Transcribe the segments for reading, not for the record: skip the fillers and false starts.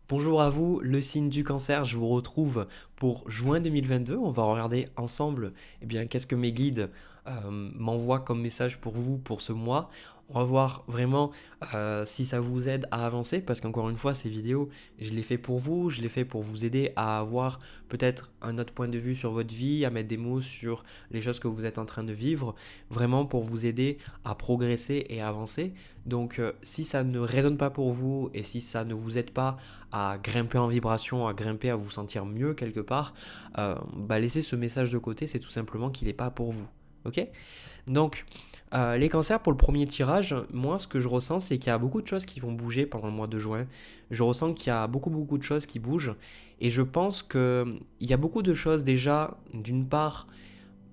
Bonjour à vous, le signe du cancer, je vous retrouve pour juin 2022. On va regarder ensemble qu'est-ce que mes guides m'envoient comme message pour vous pour ce mois. On va voir vraiment si ça vous aide à avancer parce qu'encore une fois, ces vidéos, je les fais pour vous, je les fais pour vous aider à avoir peut-être un autre point de vue sur votre vie, à mettre des mots sur les choses que vous êtes en train de vivre, vraiment pour vous aider à progresser et à avancer. Donc si ça ne résonne pas pour vous et si ça ne vous aide pas à grimper en vibration, à grimper, à vous sentir mieux quelque part, laissez ce message de côté, c'est tout simplement qu'il n'est pas pour vous. Ok? Donc, les cancers, pour le premier tirage, moi, ce que je ressens, c'est qu'il y a beaucoup de choses qui vont bouger pendant le mois de juin. Je ressens qu'il y a beaucoup de choses qui bougent. Et je pense qu'il y a beaucoup de choses déjà, d'une part,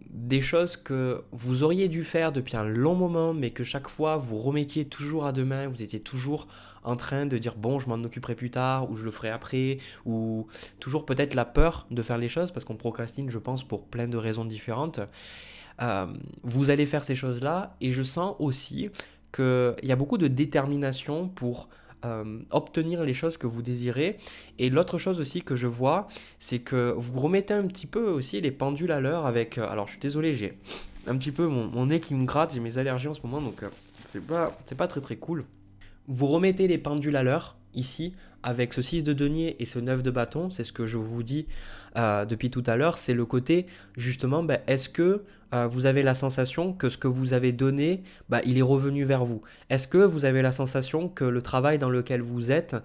des choses que vous auriez dû faire depuis un long moment, mais que chaque fois vous remettiez toujours à demain, vous étiez toujours en train de dire bon, je m'en occuperai plus tard, ou je le ferai après, ou toujours peut-être la peur de faire les choses, parce qu'on procrastine, je pense, pour plein de raisons différentes. Vous allez faire ces choses-là, et je sens aussi qu'il y a beaucoup de détermination pour obtenir les choses que vous désirez. Et l'autre chose aussi que je vois, c'est que vous remettez un petit peu aussi les pendules à l'heure avec... alors je suis désolé, j'ai un petit peu mon nez qui me gratte, j'ai mes allergies en ce moment, donc c'est pas très cool. Vous remettez les pendules à l'heure, ici, avec ce 6 de denier et ce 9 de bâton, c'est ce que je vous dis depuis tout à l'heure, c'est le côté, justement, est-ce que vous avez la sensation que ce que vous avez donné, il est revenu vers vous? Est-ce que vous avez la sensation que le travail dans lequel vous êtes,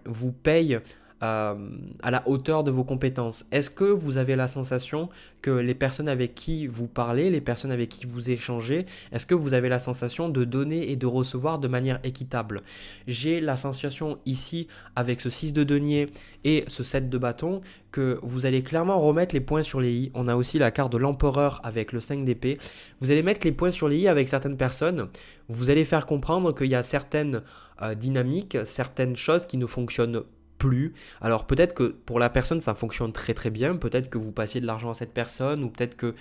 vous paye à la hauteur de vos compétences? Est-ce que vous avez la sensation que les personnes avec qui vous parlez, les personnes avec qui vous échangez, est-ce que vous avez la sensation de donner et de recevoir de manière équitable? J'ai la sensation ici, avec ce 6 de denier et ce 7 de bâton, que vous allez clairement remettre les points sur les i. On a aussi la carte de l'empereur avec le 5 d'épée. Vous allez mettre les points sur les i avec certaines personnes. Vous allez faire comprendre qu'il y a certaines dynamiques, certaines choses qui ne fonctionnent plus. Alors peut-être que pour la personne ça fonctionne très bien, peut-être que vous passiez de l'argent à cette personne ou peut-être que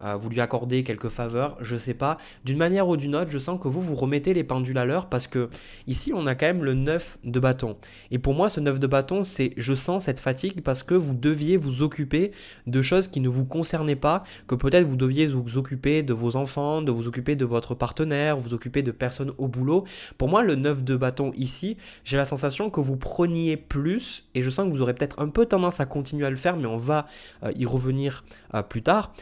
vous lui accordez quelques faveurs, je sais pas. D'une manière ou d'une autre, je sens que vous remettez les pendules à l'heure parce que ici on a quand même le 9 de bâton. Et pour moi ce 9 de bâton, c'est je sens cette fatigue parce que vous deviez vous occuper de choses qui ne vous concernaient pas, que peut-être vous deviez vous occuper de vos enfants, de vous occuper de votre partenaire, vous occuper de personnes au boulot. Pour moi le 9 de bâton ici, j'ai la sensation que vous preniez plus et je sens que vous aurez peut-être un peu tendance à continuer à le faire, mais on va y revenir plus tard.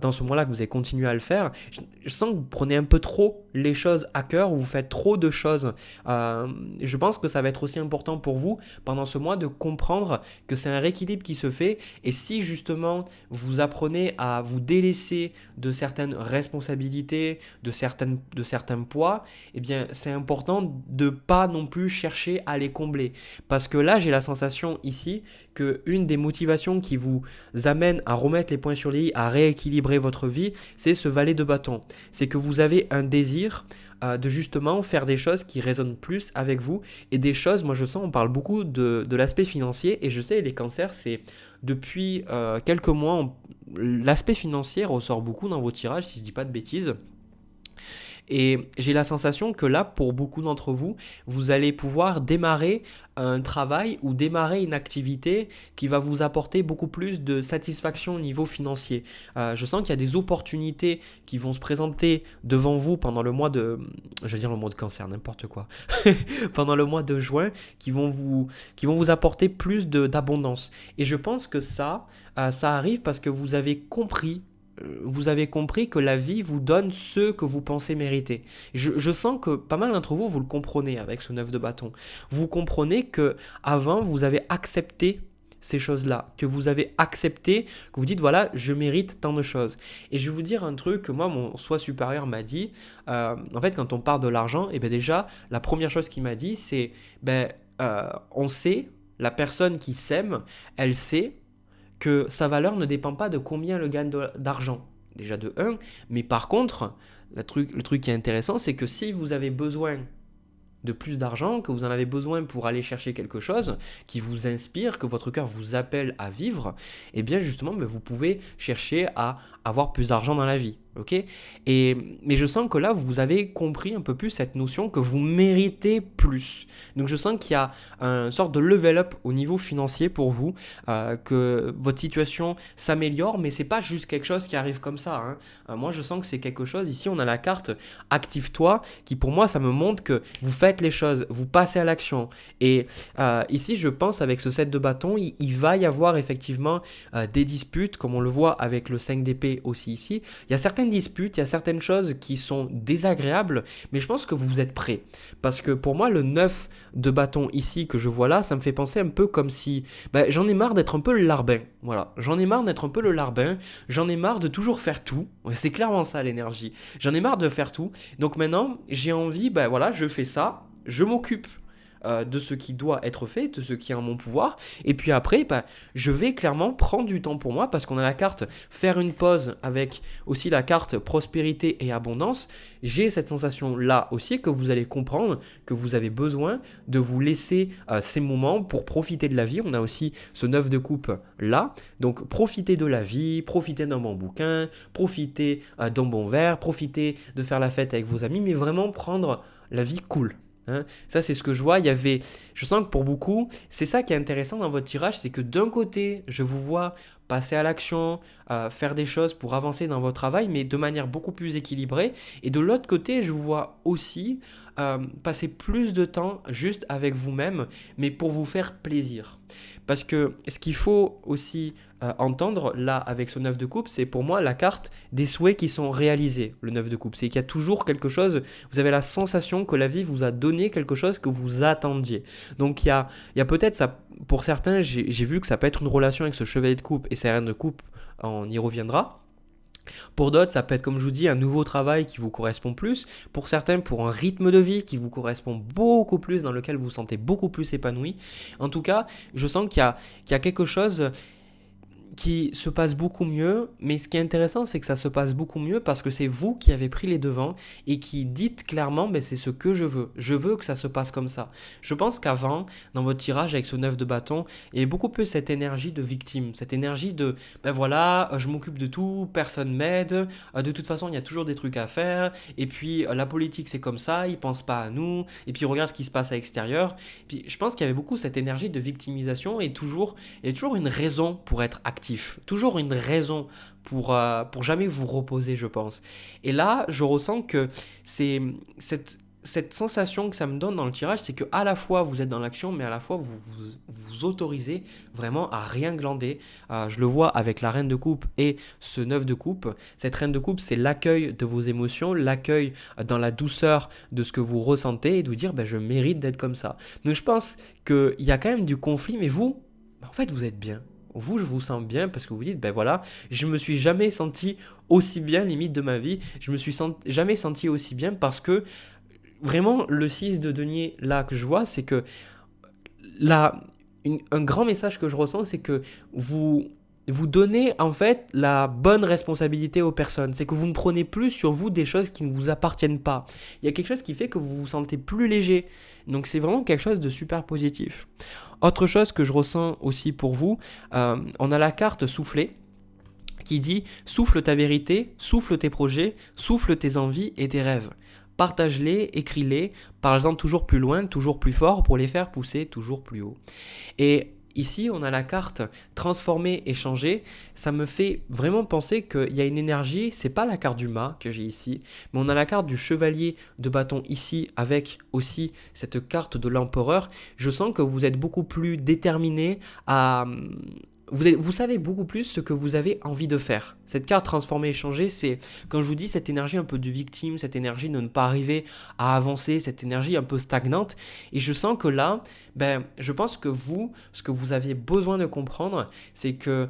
Dans ce moment-là que vous avez continué à le faire, je sens que vous prenez un peu trop les choses à cœur, ou vous faites trop de choses. Je pense que ça va être aussi important pour vous pendant ce mois de comprendre que c'est un rééquilibre qui se fait, et si justement vous apprenez à vous délaisser de certaines responsabilités, de certains poids, eh bien c'est important de pas non plus chercher à les combler. Parce que là j'ai la sensation ici que une des motivations qui vous amène à remettre les points sur les i, à rééquilibrer votre vie, c'est ce valet de bâton. C'est que vous avez un désir de justement faire des choses qui résonnent plus avec vous, et des choses, moi je sens, on parle beaucoup de l'aspect financier, et je sais les cancers, c'est depuis quelques mois, l'aspect financier ressort beaucoup dans vos tirages, si je dis pas de bêtises. Et j'ai la sensation que là, pour beaucoup d'entre vous, vous allez pouvoir démarrer un travail ou démarrer une activité qui va vous apporter beaucoup plus de satisfaction au niveau financier. Je sens qu'il y a des opportunités qui vont se présenter devant vous pendant le mois de... Je veux dire le mois de cancer, n'importe quoi. Pendant le mois de juin, qui vont vous apporter plus d'abondance. Et je pense que ça arrive parce que vous avez compris que la vie vous donne ce que vous pensez mériter. Je sens que pas mal d'entre vous, vous le comprenez avec ce 9 de bâton. Vous comprenez que avant vous avez accepté ces choses-là, que vous avez accepté, que vous dites voilà, je mérite tant de choses. Et je vais vous dire un truc que moi, mon soi supérieur m'a dit. En fait, quand on parle de l'argent, et bien déjà, la première chose qu'il m'a dit, c'est on sait, la personne qui s'aime, elle sait que sa valeur ne dépend pas de combien elle gagne d'argent. Déjà de 1, mais par contre, le truc qui est intéressant, c'est que si vous avez besoin de plus d'argent, que vous en avez besoin pour aller chercher quelque chose qui vous inspire, que votre cœur vous appelle à vivre, eh bien justement, vous pouvez chercher à avoir plus d'argent dans la vie. ok? Mais je sens que là, vous avez compris un peu plus cette notion que vous méritez plus. Donc je sens qu'il y a une sorte de level up au niveau financier pour vous, que votre situation s'améliore, mais c'est pas juste quelque chose qui arrive comme ça, hein. Moi, je sens que c'est quelque chose. Ici, on a la carte Active-toi, qui pour moi, ça me montre que vous faites les choses, vous passez à l'action. Et ici, je pense avec ce set de bâtons, il va y avoir effectivement des disputes, comme on le voit avec le 5 d'épée aussi ici. Il y a certaines disputes, il y a certaines choses qui sont désagréables, mais je pense que vous êtes prêts. Parce que pour moi, le 9 de bâton ici que je vois là, ça me fait penser un peu comme si j'en ai marre d'être un peu le larbin. Voilà, j'en ai marre d'être un peu le larbin, j'en ai marre de toujours faire tout. Ouais, c'est clairement ça l'énergie. J'en ai marre de faire tout. Donc maintenant, j'ai envie, voilà, je fais ça, je m'occupe de ce qui doit être fait, de ce qui est en mon pouvoir. Et puis après, je vais clairement prendre du temps pour moi parce qu'on a la carte faire une pause avec aussi la carte prospérité et abondance. J'ai cette sensation-là aussi que vous allez comprendre que vous avez besoin de vous laisser ces moments pour profiter de la vie. On a aussi ce 9 de coupe là. Donc profitez de la vie, profitez d'un bon bouquin, profitez d'un bon verre, profitez de faire la fête avec vos amis, mais vraiment prendre la vie cool. Hein, ça, c'est ce que je vois. Je sens que pour beaucoup, c'est ça qui est intéressant dans votre tirage, c'est que d'un côté, je vous vois passer à l'action, faire des choses pour avancer dans votre travail, mais de manière beaucoup plus équilibrée. Et de l'autre côté, je vous vois aussi passer plus de temps juste avec vous-même, mais pour vous faire plaisir. Parce que ce qu'il faut aussi entendre là avec ce 9 de coupe, c'est pour moi la carte des souhaits qui sont réalisés, le 9 de coupe. C'est qu'il y a toujours quelque chose, vous avez la sensation que la vie vous a donné quelque chose que vous attendiez. Donc il y a peut-être, ça, pour certains, j'ai vu que ça peut être une relation avec ce chevalier de coupe et sa reine de coupe, on y reviendra. Pour d'autres, ça peut être, comme je vous dis, un nouveau travail qui vous correspond plus. Pour certains, pour un rythme de vie qui vous correspond beaucoup plus, dans lequel vous vous sentez beaucoup plus épanoui. En tout cas, je sens qu'il y a quelque chose qui se passe beaucoup mieux, mais ce qui est intéressant, c'est que ça se passe beaucoup mieux parce que c'est vous qui avez pris les devants et qui dites clairement, c'est ce que je veux. Je veux que ça se passe comme ça. Je pense qu'avant, dans votre tirage avec ce 9 de bâton, il y avait beaucoup plus cette énergie de victime, cette énergie de, voilà, je m'occupe de tout, personne m'aide, de toute façon, il y a toujours des trucs à faire, et puis la politique, c'est comme ça, ils pensent pas à nous, et puis regarde ce qui se passe à l'extérieur. Puis je pense qu'il y avait beaucoup cette énergie de victimisation et il y a toujours une raison pour être actif. Toujours une raison pour jamais vous reposer, je pense. Et là, je ressens que c'est cette sensation que ça me donne dans le tirage, c'est que à la fois vous êtes dans l'action, mais à la fois vous autorisez vraiment à rien glander. Je le vois avec la reine de coupe et ce 9 de coupe. Cette reine de coupe, c'est l'accueil de vos émotions, l'accueil dans la douceur de ce que vous ressentez et de vous dire, je mérite d'être comme ça. Donc je pense qu'il y a quand même du conflit, mais vous, en fait, vous êtes bien. Vous, je vous sens bien parce que vous dites, voilà, je me suis jamais senti aussi bien limite de ma vie. Je me suis jamais senti aussi bien parce que vraiment, le 6 de denier là que je vois, c'est que un grand message que je ressens, c'est que vous donnez en fait la bonne responsabilité aux personnes. C'est que vous ne prenez plus sur vous des choses qui ne vous appartiennent pas. Il y a quelque chose qui fait que vous vous sentez plus léger. Donc c'est vraiment quelque chose de super positif. Autre chose que je ressens aussi pour vous, on a la carte souffler qui dit « Souffle ta vérité, souffle tes projets, souffle tes envies et tes rêves. Partage-les, écris-les, parle-en toujours plus loin, toujours plus fort pour les faire pousser toujours plus haut. » Et ici, on a la carte transformer et changer. Ça me fait vraiment penser qu'il y a une énergie, c'est pas la carte du mât que j'ai ici, mais on a la carte du chevalier de bâton ici avec aussi cette carte de l'empereur. Je sens que vous êtes beaucoup plus déterminé à... Vous savez beaucoup plus ce que vous avez envie de faire. Cette carte transformer et changer, c'est, quand je vous dis, cette énergie un peu de victime, cette énergie de ne pas arriver à avancer, cette énergie un peu stagnante. Et je sens que là, je pense que vous, ce que vous aviez besoin de comprendre, c'est que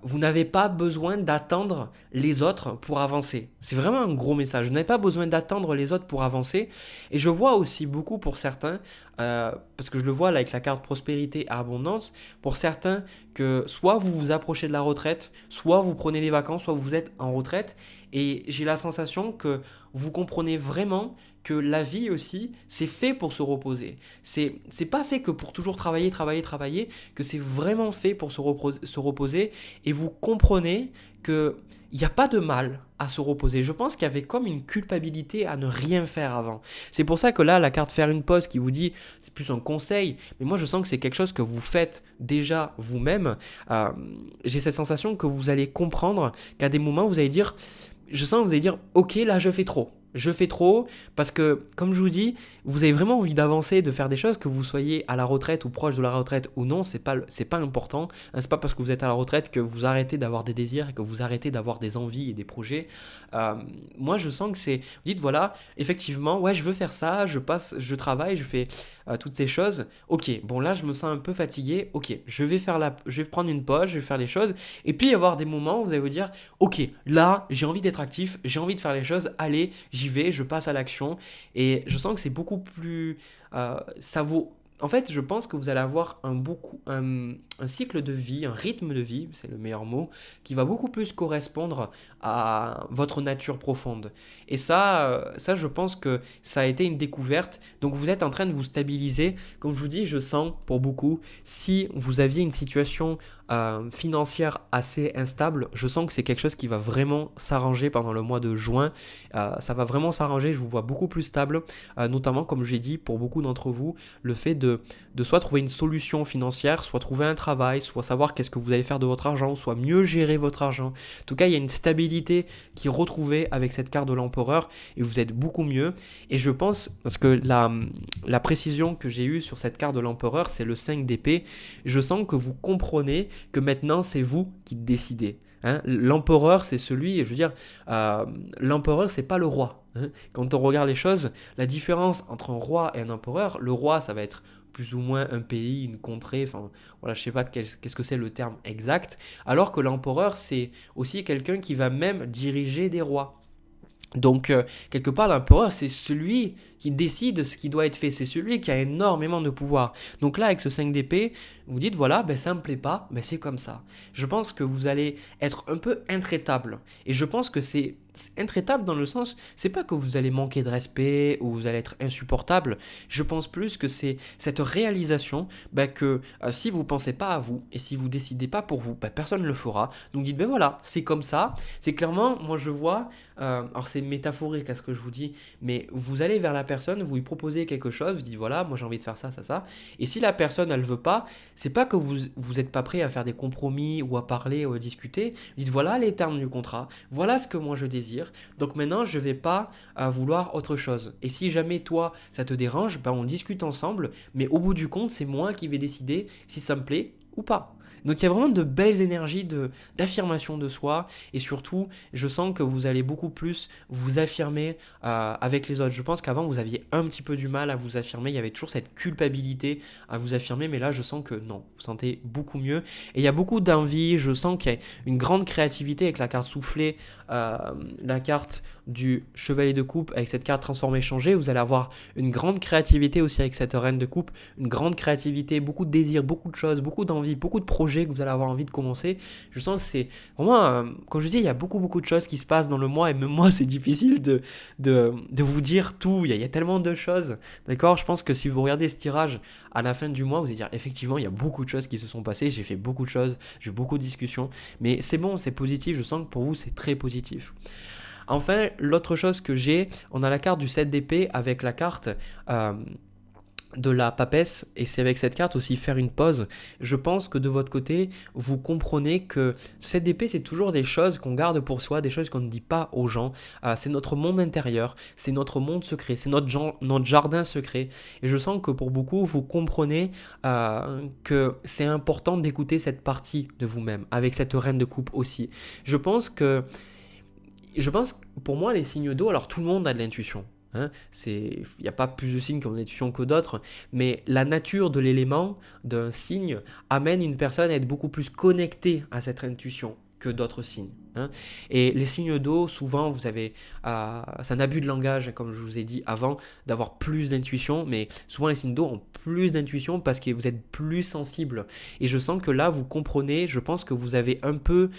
vous n'avez pas besoin d'attendre les autres pour avancer. C'est vraiment un gros message. Vous n'avez pas besoin d'attendre les autres pour avancer. Et je vois aussi beaucoup pour certains, parce que je le vois là avec la carte prospérité et abondance, pour certains que soit vous vous approchez de la retraite, soit vous prenez les vacances, soit vous êtes en retraite. Et j'ai la sensation que vous comprenez vraiment que la vie aussi, c'est fait pour se reposer. C'est pas fait que pour toujours travailler, que c'est vraiment fait pour se reposer. Et vous comprenez qu'il n'y a pas de mal à se reposer. Je pense qu'il y avait comme une culpabilité à ne rien faire avant. C'est pour ça que là, la carte faire une pause qui vous dit, c'est plus un conseil, mais moi je sens que c'est quelque chose que vous faites déjà vous-même. Euh, j'ai cette sensation que vous allez comprendre qu'à des moments, vous allez dire, je sens que vous allez dire, ok, là je fais trop. Je fais trop parce que, comme je vous dis, vous avez vraiment envie d'avancer, de faire des choses, que vous soyez à la retraite ou proche de la retraite ou non, c'est pas important. Hein, c'est pas parce que vous êtes à la retraite que vous arrêtez d'avoir des désirs et que vous arrêtez d'avoir des envies et des projets. Euh, Moi, je sens que c'est, vous dites voilà, effectivement, ouais, je veux faire ça, je travaille, je fais toutes ces choses. Ok, bon là, je me sens un peu fatigué. Ok, je vais prendre une pause, je vais faire les choses. Et puis, il y avoir des moments où vous allez vous dire, ok, là, j'ai envie d'être actif, j'ai envie de faire les choses. Allez, j'y vais, je passe à l'action. Et je sens que c'est beaucoup plus, ça vaut. En fait, je pense que vous allez avoir un cycle de vie, un rythme de vie, c'est le meilleur mot, qui va beaucoup plus correspondre à votre nature profonde. Et ça, je pense que ça a été une découverte. Donc, vous êtes en train de vous stabiliser. Comme je vous dis, je sens pour beaucoup, si vous aviez une situation financière assez instable, je sens que c'est quelque chose qui va vraiment s'arranger pendant le mois de juin. Ça va vraiment s'arranger, je vous vois beaucoup plus stable, notamment comme j'ai dit, pour beaucoup d'entre vous, le fait de soit trouver une solution financière, soit trouver un travail, soit savoir qu'est-ce que vous allez faire de votre argent, soit mieux gérer votre argent. En tout cas, il y a une stabilité qui est retrouvée avec cette carte de l'empereur et vous êtes beaucoup mieux. Et je pense, parce que la précision que j'ai eue sur cette carte de l'empereur, c'est le 5 d'épée, je sens que vous comprenez que maintenant c'est vous qui décidez. Hein, l'empereur, c'est celui, je veux dire, l'empereur, c'est pas le roi. Hein. Quand on regarde les choses, la différence entre un roi et un empereur, le roi, ça va être plus ou moins un pays, une contrée, enfin, voilà, je sais pas qu'est-ce que c'est le terme exact, alors que l'empereur, c'est aussi quelqu'un qui va même diriger des rois. Donc, quelque part, l'empereur, c'est celui qui décide de ce qui doit être fait. C'est celui qui a énormément de pouvoir. Donc là, avec ce 5 d'épée, vous dites, voilà, ben, ça me plaît pas, mais c'est comme ça. Je pense que vous allez être un peu intraitable. Et je pense que c'est intraitable dans le sens, c'est pas que vous allez manquer de respect ou vous allez être insupportable. Je pense plus que c'est cette réalisation ben, que si vous pensez pas à vous et si vous décidez pas pour vous, ben, personne ne le fera. Donc dites, ben voilà, c'est comme ça. C'est clairement, moi je vois, alors c'est métaphorique à ce que je vous dis, mais vous allez vers la personne, vous lui proposez quelque chose, vous dites voilà, moi j'ai envie de faire ça, ça, ça. Et si la personne elle veut pas, c'est pas que vous êtes pas prêt à faire des compromis ou à parler ou à discuter. Vous dites voilà les termes du contrat, voilà ce que moi je désire. Donc maintenant je vais pas vouloir autre chose. Et si jamais toi ça te dérange, ben on discute ensemble, mais au bout du compte c'est moi qui vais décider si ça me plaît ou pas. Donc il y a vraiment de belles énergies d'affirmation de soi et surtout je sens que vous allez beaucoup plus vous affirmer avec les autres. Je pense qu'avant vous aviez un petit peu du mal à vous affirmer, il y avait toujours cette culpabilité à vous affirmer, mais là je sens que non, vous sentez beaucoup mieux et il y a beaucoup d'envie, je sens qu'il y a une grande créativité avec la carte soufflée, la carte du chevalier de coupe avec cette carte transformée changée, vous allez avoir une grande créativité aussi avec cette reine de coupe, une grande créativité, beaucoup de désirs, beaucoup de choses, beaucoup d'envie, beaucoup de projets que vous allez avoir envie de commencer. Je sens que c'est vraiment, comme je dis, il y a beaucoup de choses qui se passent dans le mois et même moi c'est difficile de vous dire tout, il y a tellement de choses, d'accord. Je pense que si vous regardez ce tirage à la fin du mois, vous allez dire effectivement il y a beaucoup de choses qui se sont passées, j'ai fait beaucoup de choses, j'ai eu beaucoup de discussions, mais c'est bon, c'est positif, je sens que pour vous c'est très positif. Enfin, l'autre chose que j'ai, on a la carte du 7 d'épée avec la carte de la papesse, et c'est avec cette carte aussi faire une pause. Je pense que de votre côté, vous comprenez que cette épée, c'est toujours des choses qu'on garde pour soi, des choses qu'on ne dit pas aux gens. C'est notre monde intérieur, c'est notre monde secret, c'est notre jardin secret. Et je sens que pour beaucoup, vous comprenez que c'est important d'écouter cette partie de vous-même, avec cette reine de coupe aussi. Je pense que pour moi, les signes d'eau, alors tout le monde a de l'intuition. Hein, il n'y a pas plus de signes qui ont de l'intuition que d'autres, mais la nature de l'élément, d'un signe, amène une personne à être beaucoup plus connectée à cette intuition que d'autres signes. Hein. Et les signes d'eau, souvent, vous avez, c'est un abus de langage, comme je vous ai dit avant, d'avoir plus d'intuition, mais souvent les signes d'eau ont plus d'intuition parce que vous êtes plus sensible. Et je sens que là, vous comprenez, je pense que vous avez un peu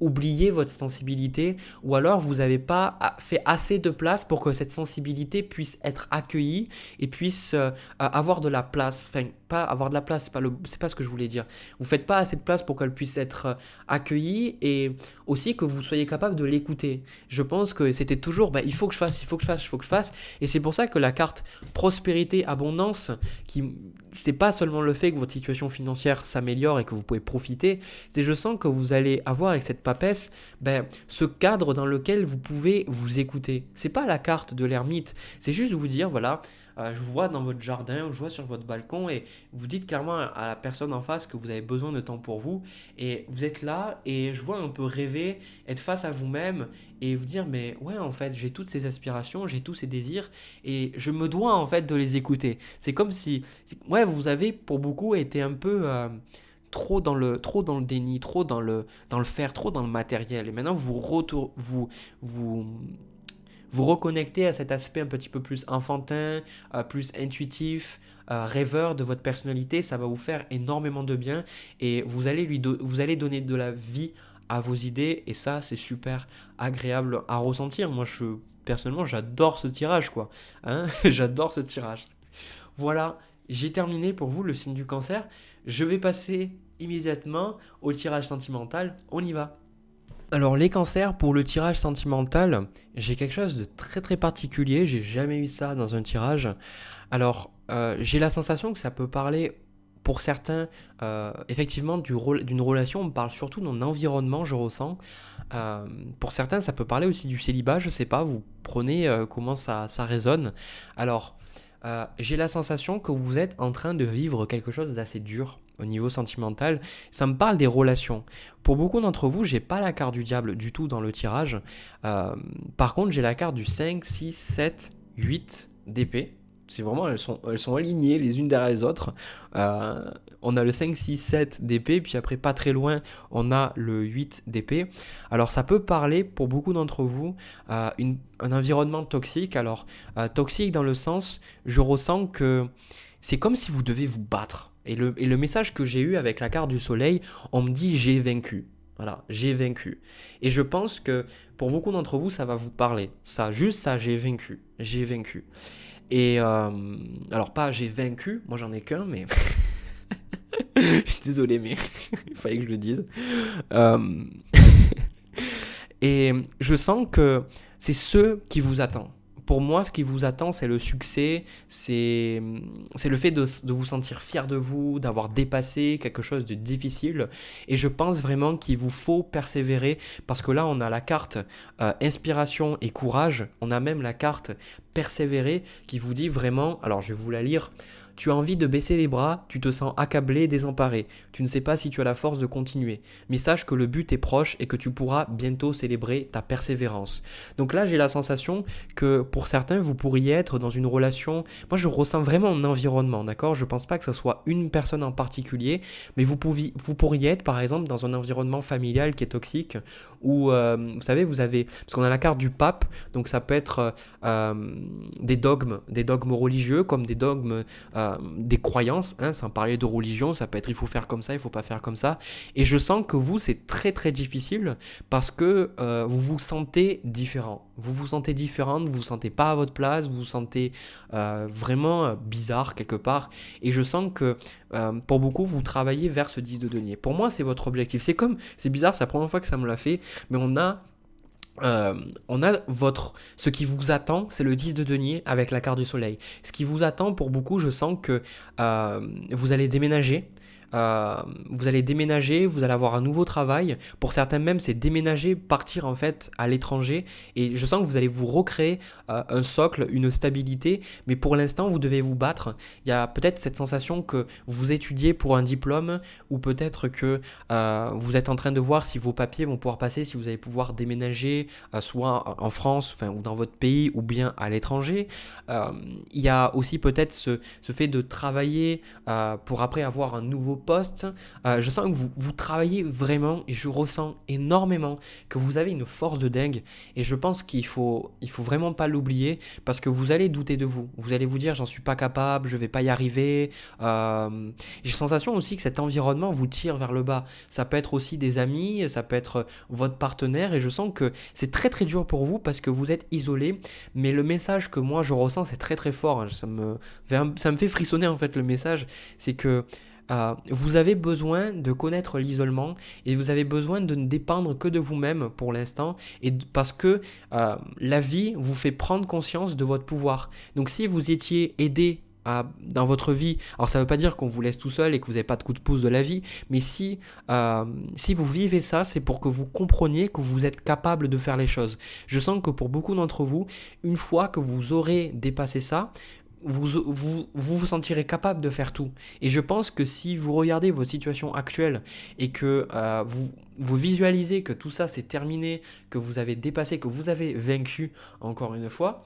oublié votre sensibilité, ou alors vous n'avez pas fait assez de place pour que cette sensibilité puisse être accueillie et puisse avoir de la place. Enfin, pas avoir de la place, c'est pas ce que je voulais dire. Vous ne faites pas assez de place pour qu'elle puisse être accueillie et c'est aussi que vous soyez capable de l'écouter. Je pense que c'était toujours, il faut que je fasse, il faut que je fasse, il faut que je fasse. Et c'est pour ça que la carte prospérité, abondance, c'est pas seulement le fait que votre situation financière s'améliore et que vous pouvez profiter, c'est je sens que vous allez avoir avec cette papesse, ce cadre dans lequel vous pouvez vous écouter. C'est pas la carte de l'ermite, c'est juste vous dire, voilà, je vous vois dans votre jardin, je vois sur votre balcon et vous dites clairement à la personne en face que vous avez besoin de temps pour vous et vous êtes là et je vois un peu rêver, être face à vous-même et vous dire mais ouais en fait j'ai toutes ces aspirations, j'ai tous ces désirs et je me dois en fait de les écouter. C'est comme si, ouais vous avez pour beaucoup été un peu trop dans le déni, trop dans le faire, trop dans le matériel et maintenant vous vous reconnectez à cet aspect un petit peu plus enfantin, plus intuitif, rêveur de votre personnalité, ça va vous faire énormément de bien et vous allez donner de la vie à vos idées et ça c'est super agréable à ressentir. Moi personnellement j'adore ce tirage quoi, hein. J'adore ce tirage. Voilà, j'ai terminé pour vous le signe du cancer. Je vais passer immédiatement au tirage sentimental. On y va. Alors les cancers, pour le tirage sentimental, j'ai quelque chose de très très particulier, j'ai jamais eu ça dans un tirage. Alors j'ai la sensation que ça peut parler pour certains effectivement d'une relation, on parle surtout d'un environnement, je ressens. Pour certains ça peut parler aussi du célibat, je sais pas, vous prenez comment ça résonne. Alors j'ai la sensation que vous êtes en train de vivre quelque chose d'assez dur au niveau sentimental. Ça me parle des relations. Pour beaucoup d'entre vous, j'ai pas la carte du diable du tout dans le tirage. Par contre, j'ai la carte du 5, 6, 7, 8 d'épée. C'est vraiment, elles sont alignées les unes derrière les autres. On a le 5, 6, 7 d'épée, puis après pas très loin, on a le 8 d'épée. Alors ça peut parler pour beaucoup d'entre vous un environnement toxique. Alors toxique dans le sens, je ressens que c'est comme si vous devez vous battre. Et le message que j'ai eu avec la carte du soleil, on me dit j'ai vaincu. Voilà, j'ai vaincu. Et je pense que pour beaucoup d'entre vous, ça va vous parler. Ça, juste ça, j'ai vaincu. J'ai vaincu. Et alors pas j'ai vaincu, moi j'en ai qu'un, mais je suis désolé, mais il fallait que je le dise. Euh, Et je sens que c'est ce qui vous attend. Pour moi, ce qui vous attend, c'est le succès, c'est le fait de vous sentir fier de vous, d'avoir dépassé quelque chose de difficile. Et je pense vraiment qu'il vous faut persévérer parce que là, on a la carte inspiration et courage. On a même la carte persévérer qui vous dit vraiment, alors je vais vous la lire. Tu as envie de baisser les bras, tu te sens accablé, désemparé. Tu ne sais pas si tu as la force de continuer. Mais sache que le but est proche et que tu pourras bientôt célébrer ta persévérance. Donc là, j'ai la sensation que pour certains, vous pourriez être dans une relation. Moi, je ressens vraiment un environnement, d'accord? Je ne pense pas que ce soit une personne en particulier, mais vous pourriez être, par exemple, dans un environnement familial qui est toxique, où, vous savez, vous avez. Parce qu'on a la carte du pape, donc ça peut être des dogmes religieux, comme des dogmes. Des croyances, hein, sans parler de religion, ça peut être il faut faire comme ça, il faut pas faire comme ça. Et je sens que vous, c'est très très difficile parce que vous vous sentez différent. Vous vous sentez différente, vous vous sentez pas à votre place, vous vous sentez vraiment bizarre quelque part. Et je sens que pour beaucoup, vous travaillez vers ce 10 de denier. Pour moi, c'est votre objectif. C'est bizarre, c'est la première fois que ça me l'a fait, mais on a ce qui vous attend, c'est le 10 de denier avec la carte du soleil. Ce qui vous attend pour beaucoup, je sens que vous allez déménager. Vous allez déménager, vous allez avoir un nouveau travail. Pour certains même, c'est déménager, partir en fait à l'étranger. Et je sens que vous allez vous recréer un socle, une stabilité. Mais pour l'instant, vous devez vous battre. Il y a peut-être cette sensation que vous étudiez pour un diplôme ou peut-être que vous êtes en train de voir si vos papiers vont pouvoir passer, si vous allez pouvoir déménager soit en France enfin, ou dans votre pays ou bien à l'étranger. Il y a aussi peut-être ce fait de travailler pour après avoir un nouveau poste. Je sens que vous travaillez vraiment et je ressens énormément que vous avez une force de dingue et je pense qu'il faut vraiment pas l'oublier parce que vous allez douter de vous. Vous allez vous dire j'en suis pas capable, je vais pas y arriver. J'ai la sensation aussi que cet environnement vous tire vers le bas. Ça peut être aussi des amis, ça peut être votre partenaire et je sens que c'est très très dur pour vous parce que vous êtes isolé mais le message que moi je ressens c'est très très fort. Ça me fait frissonner en fait le message. C'est que vous avez besoin de connaître l'isolement et vous avez besoin de ne dépendre que de vous-même pour l'instant parce que la vie vous fait prendre conscience de votre pouvoir. Donc si vous étiez aidé dans votre vie, alors ça ne veut pas dire qu'on vous laisse tout seul et que vous n'avez pas de coup de pouce de la vie, mais si vous vivez ça, c'est pour que vous compreniez que vous êtes capable de faire les choses. Je sens que pour beaucoup d'entre vous, une fois que vous aurez dépassé ça, vous sentirez capable de faire tout. Et je pense que si vous regardez vos situations actuelles et que vous visualisez que tout ça c'est terminé, que vous avez dépassé, que vous avez vaincu encore une fois,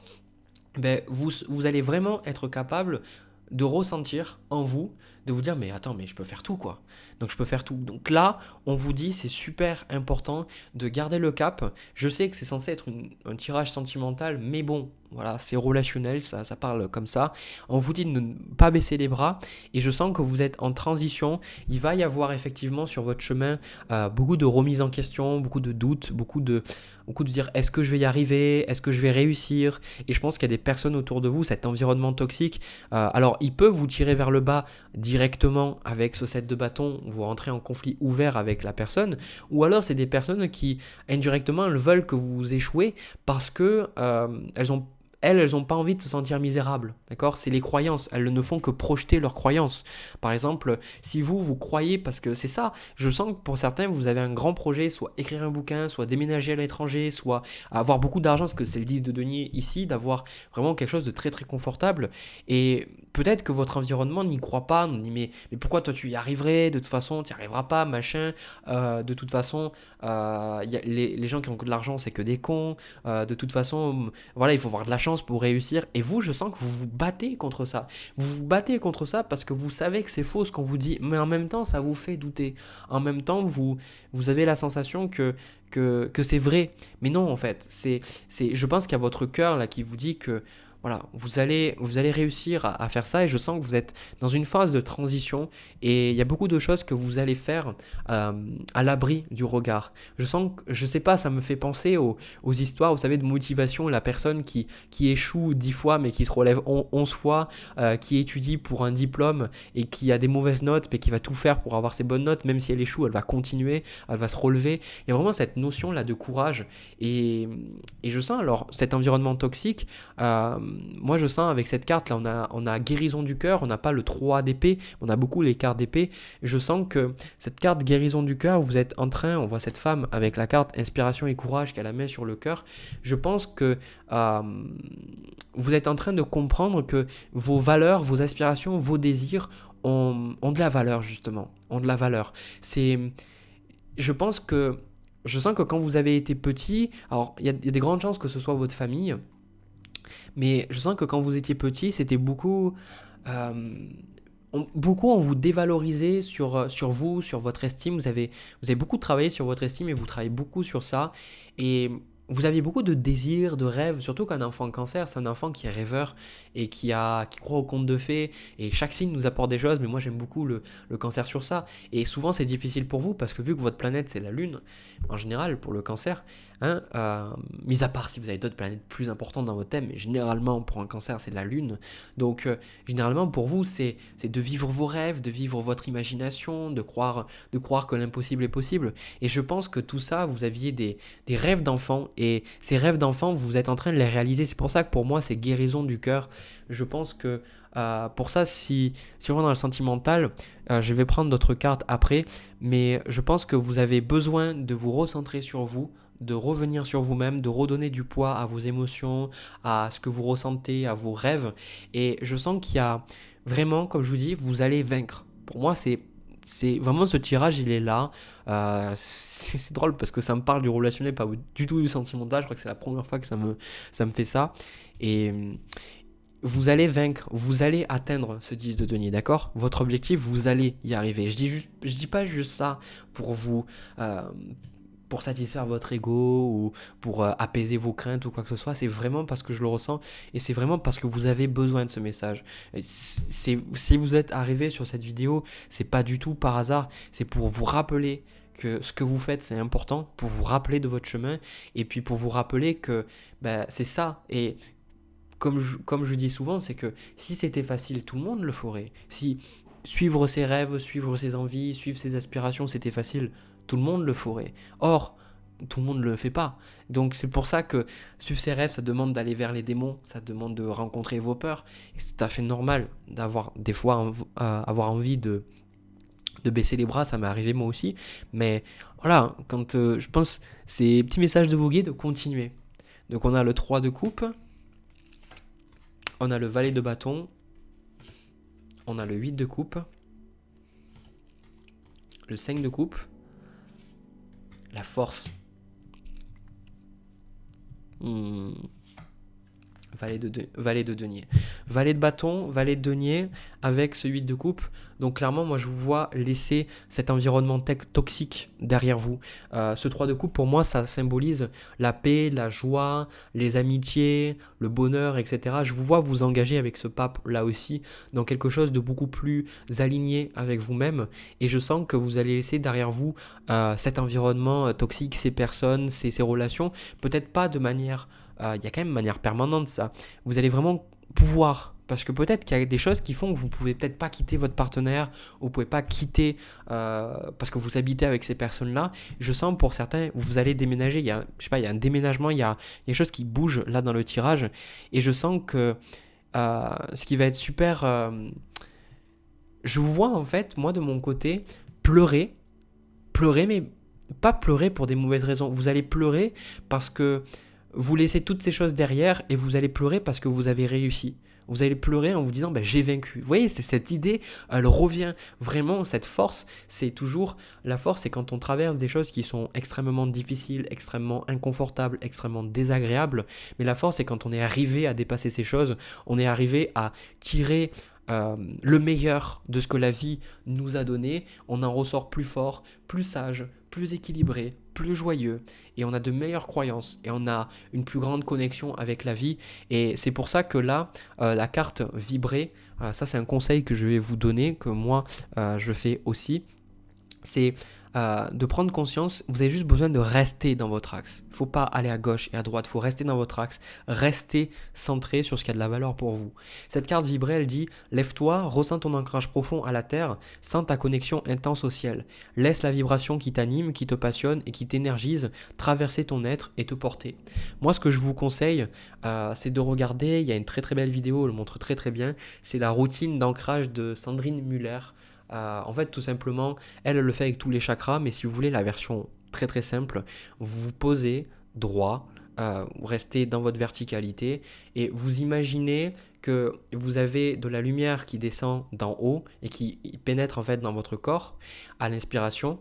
ben, vous allez vraiment être capable de ressentir en vous, de vous dire mais attends mais je peux faire tout quoi. Donc je peux faire tout. Donc là on vous dit c'est super important de garder le cap. Je sais que c'est censé être un tirage sentimental mais bon voilà c'est relationnel, ça parle comme ça. On vous dit de ne pas baisser les bras et je sens que vous êtes en transition. Il va y avoir effectivement sur votre chemin beaucoup de remises en question, beaucoup de doutes, beaucoup de dire est-ce que je vais y arriver, est-ce que je vais réussir. Et je pense qu'il y a des personnes autour de vous, cet environnement toxique, alors il peut vous tirer vers le bas directement avec ce set de bâton, vous rentrez en conflit ouvert avec la personne, ou alors c'est des personnes qui indirectement elles veulent que vous échouez parce que elles n'ont pas envie de se sentir misérables, d'accord? C'est les croyances, elles ne font que projeter leurs croyances. Par exemple, si vous croyez, parce que c'est ça, je sens que pour certains, vous avez un grand projet, soit écrire un bouquin, soit déménager à l'étranger, soit avoir beaucoup d'argent, parce que c'est le 10 de denier ici, d'avoir vraiment quelque chose de très très confortable. Et peut-être que votre environnement n'y croit pas, on dit mais pourquoi toi tu y arriverais, de toute façon tu n'y arriveras pas, machin, de toute façon, les gens qui ont que de l'argent, c'est que des cons, de toute façon, voilà, il faut avoir de la chance pour réussir. Et vous, je sens que vous vous battez contre ça. Vous vous battez contre ça parce que vous savez que c'est faux ce qu'on vous dit, mais en même temps, ça vous fait douter. En même temps, vous avez la sensation que c'est vrai. Mais non, en fait, je pense qu'il y a votre cœur là qui vous dit que voilà, vous allez réussir à faire ça et je sens que vous êtes dans une phase de transition et il y a beaucoup de choses que vous allez faire à l'abri du regard. Je sens que, je sais pas, ça me fait penser aux histoires, vous savez, de motivation, la personne qui échoue 10 fois mais qui se relève 11 fois, qui étudie pour un diplôme et qui a des mauvaises notes mais qui va tout faire pour avoir ses bonnes notes, même si elle échoue, elle va continuer, elle va se relever. Il y a vraiment cette notion là de courage et je sens alors cet environnement toxique. Moi je sens avec cette carte là on a guérison du cœur, on n'a pas le 3 d'épée, on a beaucoup les cartes d'épée. Je sens que cette carte guérison du cœur, vous êtes en train, on voit cette femme avec la carte inspiration et courage qu'elle a mis sur le cœur. Je pense que vous êtes en train de comprendre que vos valeurs, vos aspirations, vos désirs ont de la valeur justement, ont de la valeur. Je pense que je sens que quand vous avez été petit, alors il y a des grandes chances que ce soit votre famille, mais je sens que quand vous étiez petit, c'était beaucoup. euh, beaucoup ont vous dévalorisé sur vous, sur votre estime. Vous avez beaucoup travaillé sur votre estime et vous travaillez beaucoup sur ça. Et vous aviez beaucoup de désirs, de rêves, surtout qu'un enfant cancer, c'est un enfant qui est rêveur et qui croit au conte de fées. Et chaque signe nous apporte des choses, mais moi j'aime beaucoup le cancer sur ça. Et souvent c'est difficile pour vous parce que vu que votre planète c'est la Lune, en général pour le cancer, hein, mis à part si vous avez d'autres planètes plus importantes dans votre thème, mais généralement pour un cancer c'est la Lune. Donc généralement pour vous c'est de vivre vos rêves, de vivre votre imagination, de croire que l'impossible est possible. Et je pense que tout ça, vous aviez des rêves d'enfant et ces rêves d'enfant, vous êtes en train de les réaliser. C'est pour ça que pour moi, c'est guérison du cœur. Je pense que pour ça, si on est dans le sentimental, je vais prendre d'autres cartes après, mais je pense que vous avez besoin de vous recentrer sur vous, de revenir sur vous-même, de redonner du poids à vos émotions, à ce que vous ressentez, à vos rêves. Et je sens qu'il y a vraiment, comme je vous dis, vous allez vaincre. Pour moi, c'est vraiment ce tirage, il est là. C'est drôle parce que ça me parle du relationnel, pas du tout du sentimental. Je crois que c'est la première fois que ça me fait ça. Et vous allez vaincre, vous allez atteindre ce 10 de denier, d'accord? Votre objectif, vous allez y arriver. Je dis pas juste ça pour vous, pour satisfaire votre ego ou pour apaiser vos craintes ou quoi que ce soit. C'est vraiment parce que je le ressens et c'est vraiment parce que vous avez besoin de ce message. Et si vous êtes arrivé sur cette vidéo, c'est pas du tout par hasard. C'est pour vous rappeler que ce que vous faites c'est important, pour vous rappeler de votre chemin et puis pour vous rappeler que c'est ça. Et comme je dis souvent, c'est que si c'était facile, tout le monde le ferait. Si suivre ses rêves, suivre ses envies, suivre ses aspirations, c'était facile. Tout le monde le ferait. Or, tout le monde ne le fait pas. Donc c'est pour ça que suivre ses rêves, ça demande d'aller vers les démons, ça demande de rencontrer vos peurs. Et c'est tout à fait normal d'avoir des fois avoir envie de baisser les bras, ça m'est arrivé moi aussi. Mais voilà, quand je pense, ces petits messages de vos guides, continuez. Donc on a le 3 de coupe, on a le valet de bâton, on a le 8 de coupe, le 5 de coupe, la force. Valet de denier. Valet de bâton, valet de denier avec ce 8 de coupe. Donc clairement, moi je vous vois laisser cet environnement toxique derrière vous. Ce 3 de coupe, pour moi, ça symbolise la paix, la joie, les amitiés, le bonheur, etc. Je vous vois vous engager avec ce pape là aussi dans quelque chose de beaucoup plus aligné avec vous-même. Et je sens que vous allez laisser derrière vous cet environnement toxique, ces personnes, ces relations. Peut-être pas de manière... Il y a quand même une manière permanente ça. Vous allez vraiment pouvoir, parce que peut-être qu'il y a des choses qui font que vous pouvez peut-être pas quitter votre partenaire, ou vous pouvez pas quitter parce que vous habitez avec ces personnes-là. Je sens pour certains, vous allez déménager, il y a, je sais pas, il y a un déménagement, il y a des choses qui bougent là dans le tirage, et je sens que ce qui va être super, je vous vois en fait, moi de mon côté, pleurer, mais pas pleurer pour des mauvaises raisons. Vous allez pleurer parce que vous laissez toutes ces choses derrière et vous allez pleurer parce que vous avez réussi. Vous allez pleurer en vous disant j'ai vaincu. Vous voyez, c'est cette idée, elle revient vraiment, cette force, c'est toujours, la force c'est quand on traverse des choses qui sont extrêmement difficiles, extrêmement inconfortables, extrêmement désagréables, mais la force c'est quand on est arrivé à dépasser ces choses, on est arrivé à tirer le meilleur de ce que la vie nous a donné, on en ressort plus fort, plus sage, plus équilibré, plus joyeux, et on a de meilleures croyances, et on a une plus grande connexion avec la vie, et c'est pour ça que là, la carte vibrer, ça c'est un conseil que je vais vous donner, que moi je fais aussi, c'est de prendre conscience, vous avez juste besoin de rester dans votre axe. Il ne faut pas aller à gauche et à droite, il faut rester dans votre axe, rester centré sur ce qui a de la valeur pour vous. Cette carte vibrée, elle dit « Lève-toi, ressens ton ancrage profond à la terre, sens ta connexion intense au ciel. Laisse la vibration qui t'anime, qui te passionne et qui t'énergise traverser ton être et te porter. » Moi, ce que je vous conseille, c'est de regarder, il y a une très très belle vidéo, elle le montre très très bien, c'est la routine d'ancrage de Sandrine Muller. En fait, tout simplement, elle le fait avec tous les chakras, mais si vous voulez la version très très simple, vous vous posez droit, vous restez dans votre verticalité et vous imaginez que vous avez de la lumière qui descend d'en haut et qui pénètre en fait dans votre corps à l'inspiration.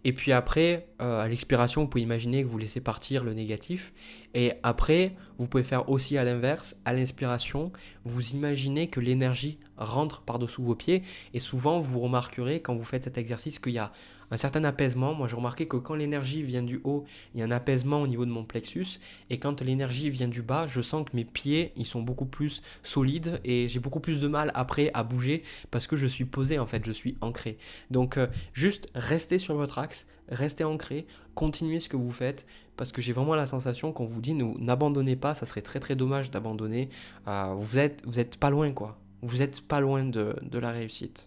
Et puis après, à l'expiration, vous pouvez imaginer que vous laissez partir le négatif. Et après, vous pouvez faire aussi à l'inverse. À l'inspiration, vous imaginez que l'énergie rentre par-dessous vos pieds. Et souvent, vous remarquerez quand vous faites cet exercice qu'il y a un certain apaisement. Moi, j'ai remarqué que quand l'énergie vient du haut, il y a un apaisement au niveau de mon plexus. Et quand l'énergie vient du bas, je sens que mes pieds, ils sont beaucoup plus solides. Et j'ai beaucoup plus de mal après à bouger parce que je suis posé en fait, je suis ancré. Donc, juste restez sur votre axe, restez ancré, continuez ce que vous faites. Parce que j'ai vraiment la sensation qu'on vous dit n'abandonnez pas, ça serait très très dommage d'abandonner. Vous êtes pas loin quoi. Vous êtes pas loin de la réussite.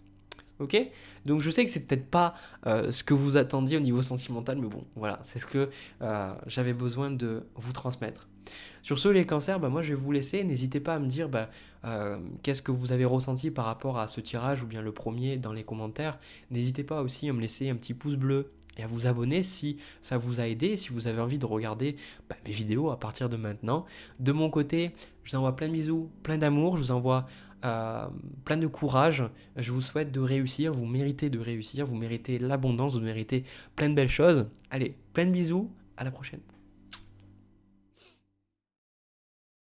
Ok ? Donc je sais que c'est peut-être pas ce que vous attendiez au niveau sentimental, mais bon, voilà, c'est ce que j'avais besoin de vous transmettre. Sur ce, les cancers, moi je vais vous laisser. N'hésitez pas à me dire qu'est-ce que vous avez ressenti par rapport à ce tirage ou bien le premier dans les commentaires. N'hésitez pas aussi à me laisser un petit pouce bleu et à vous abonner si ça vous a aidé, si vous avez envie de regarder mes vidéos à partir de maintenant. De mon côté, je vous envoie plein de bisous, plein d'amour, je vous envoie plein de courage. Je vous souhaite de réussir, vous méritez de réussir, vous méritez l'abondance, vous méritez plein de belles choses. Allez, plein de bisous, à la prochaine.